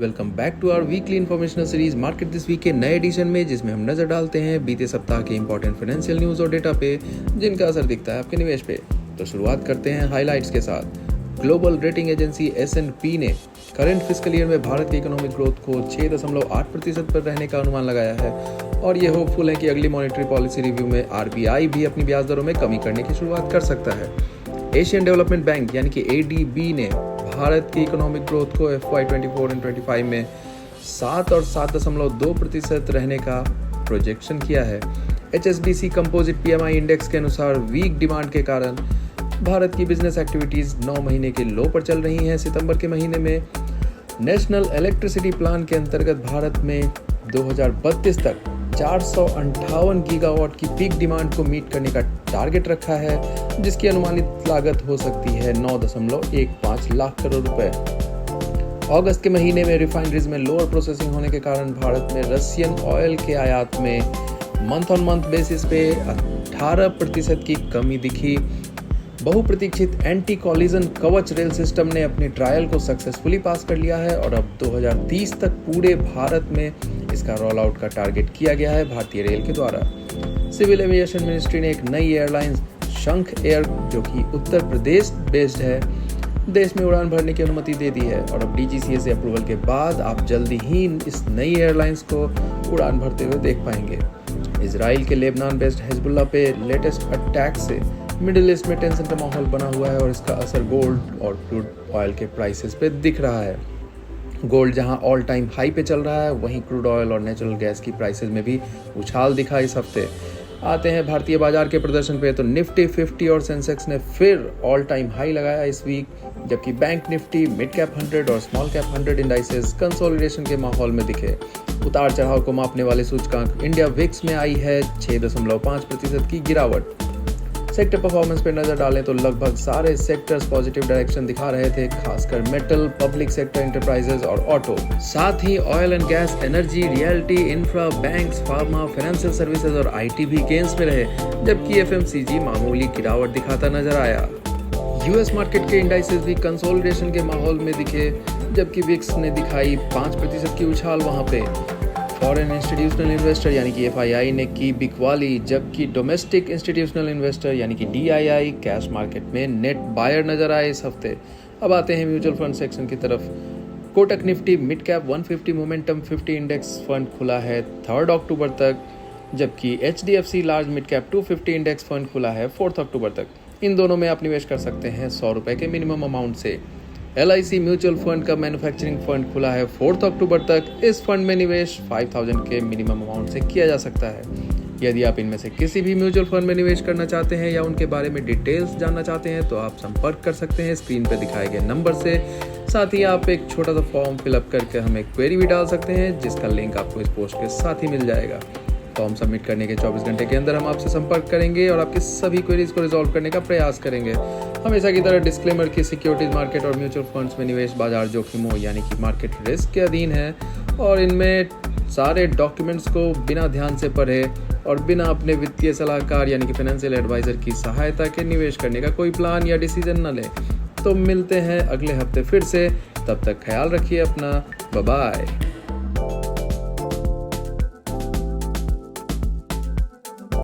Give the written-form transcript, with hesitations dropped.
Welcome back to our weekly informational series market this week के नए addition में, जिसमें हम नजर डालते हैं बीते सप्ताह के इंपॉर्टेंट फाइनेंशियल न्यूज और डेटा पे जिनका असर दिखता है आपके निवेश पे। तो शुरुआत करते हैं हाइलाइट्स के साथ। ग्लोबल रेटिंग एजेंसी S&P ने करंट फिस्कल ईयर में भारत की इकोनॉमिक ग्रोथ को 6.8% पर रहने का अनुमान लगाया है और ये होपफुल है कि अगली मॉनेटरी पॉलिसी रिव्यू में RBI भी अपनी ब्याज दरों में कमी करने की शुरुआत कर सकता है। एशियन डेवलपमेंट बैंक यानी कि ADB ने भारत की इकोनॉमिक ग्रोथ को FY 24 और 25 में 7 और 7.2% रहने का प्रोजेक्शन किया है। HSBC कंपोजिट PMI इंडेक्स के अनुसार वीक डिमांड के कारण भारत की बिजनेस एक्टिविटीज 9 महीने के लो पर चल रही हैं। सितंबर के महीने में नेशनल इलेक्ट्रिसिटी प्लान के अंतर्गत भारत में 2032 तक 458 गीगावाट की पीक डिमांड को मीट करने का टारगेट रखा है, जिसकी अनुमानित लागत हो सकती है 9.15 लाख करोड़ रुपए। अगस्त के महीने में रिफाइनरीज में लोअर प्रोसेसिंग होने के कारण भारत में रशियन ऑयल के आयात में मंथ ऑन मंथ बेसिस पे 18% की कमी दिखी। बहुप्रतीक्षित एंटी कॉलिजन कवच रेल सिस्टम ने अपने ट्रायल को सक्सेसफुली पास कर लिया है और अब 2030 तक पूरे भारत में इसका रोल आउट का टारगेट किया गया है भारतीय रेल के द्वारा। सिविल एविएशन मिनिस्ट्री ने एक नई एयरलाइन शंख एयर, जो कि उत्तर प्रदेश बेस्ड है, देश में उड़ान भरने की अनुमति दे दी है और अब DGCA से अप्रूवल के बाद आप जल्दी ही इस नई एयरलाइंस को उड़ान भरते हुए देख पाएंगे। इजराइल के लेबनान बेस्ड हिजबुल्लाह पे लेटेस्ट अटैक से मिडिल ईस्ट में टेंशन का माहौल बना हुआ है और इसका असर गोल्ड और क्रूड ऑयल के प्राइसेस पे दिख रहा है। गोल्ड जहां ऑल टाइम हाई पे चल रहा है, वहीं क्रूड ऑयल और नेचुरल गैस की प्राइसेस में भी उछाल दिखा इस हफ्ते। आते हैं भारतीय बाजार के प्रदर्शन पे, तो निफ्टी 50 और सेंसेक्स ने फिर ऑल टाइम हाई लगाया इस वीक, जबकि बैंक निफ्टी, मिड कैप 100 और स्मॉल कैप 100 इंडाइसेस कंसोलिडेशन के माहौल में दिखे। उतार चढ़ाव को मापने वाले सूचकांक इंडिया विक्स में आई है 6.5% की गिरावट। सेक्टर परफॉर्मेंस पे नजर डालें तो लगभग सारे सेक्टर्स पॉजिटिव डायरेक्शन दिखा रहे थे, खासकर मेटल, पब्लिक सेक्टर एंटरप्राइजेज और ऑटो। साथ ही oil and gas, energy, realty, infra, banks, pharma, financial services और IT भी गेंस में रहे, जबकि FMCG मामूली गिरावट दिखाता नजर आया। US मार्केट के इंडाइसेस भी कंसोलिडेशन के माहौल में दिखे, जबकि विक्स ने दिखाई 5% की उछाल वहां पे। फॉरेन इंस्टीट्यूशनल इन्वेस्टर यानी कि FII ने की बिकवाली, जबकि डोमेस्टिक इंस्टीट्यूशनल इन्वेस्टर यानी कि DII कैश मार्केट में नेट बायर नजर आए इस हफ्ते। अब आते हैं म्यूचुअल फंड सेक्शन की तरफ। Kotak Nifty mid cap 150 momentum 50 index fund खुला है 3 अक्टूबर तक, जबकि HDFC large mid cap 250 index fund खुला है 4 अक्टूबर तक। इन दोनों में आप निवेश कर सकते हैं 100 रुपए के मिनिमम अमाउंट से। LIC म्यूचुअल फंड का मैन्युफैक्चरिंग फंड खुला है 4 अक्टूबर तक। इस फंड में निवेश 5000 के मिनिमम अमाउंट से किया जा सकता है। यदि आप इनमें से किसी भी म्यूचुअल फंड में निवेश करना चाहते हैं या उनके बारे में डिटेल्स जानना चाहते हैं, तो आप संपर्क कर सकते हैं स्क्रीन पर दिखाए गए नंबर से। साथ ही आप एक छोटा सा फॉर्म फिलअप करके हमें क्वेरी भी डाल सकते हैं, जिसका लिंक आपको इस पोस्ट के साथ ही मिल जाएगा। फॉर्म सबमिट करने के 24 घंटे के अंदर हम आपसे संपर्क करेंगे और आपके सभी क्वेरीज को रिजॉल्व करने का प्रयास करेंगे। हमेशा की तरह डिस्क्लेमर की सिक्योरिटीज मार्केट और म्यूचुअल फंड्स में निवेश बाजार जोखिमों यानी कि मार्केट रिस्क के अधीन है और इनमें सारे डॉक्यूमेंट्स को बिना ध्यान से पढ़े और बिना अपने वित्तीय सलाहकार यानी कि फाइनेंशियल एडवाइजर की सहायता के निवेश करने का कोई प्लान या डिसीजन न लें। तो मिलते हैं अगले हफ्ते फिर से, तब तक ख्याल रखिए अपना। Bye bye.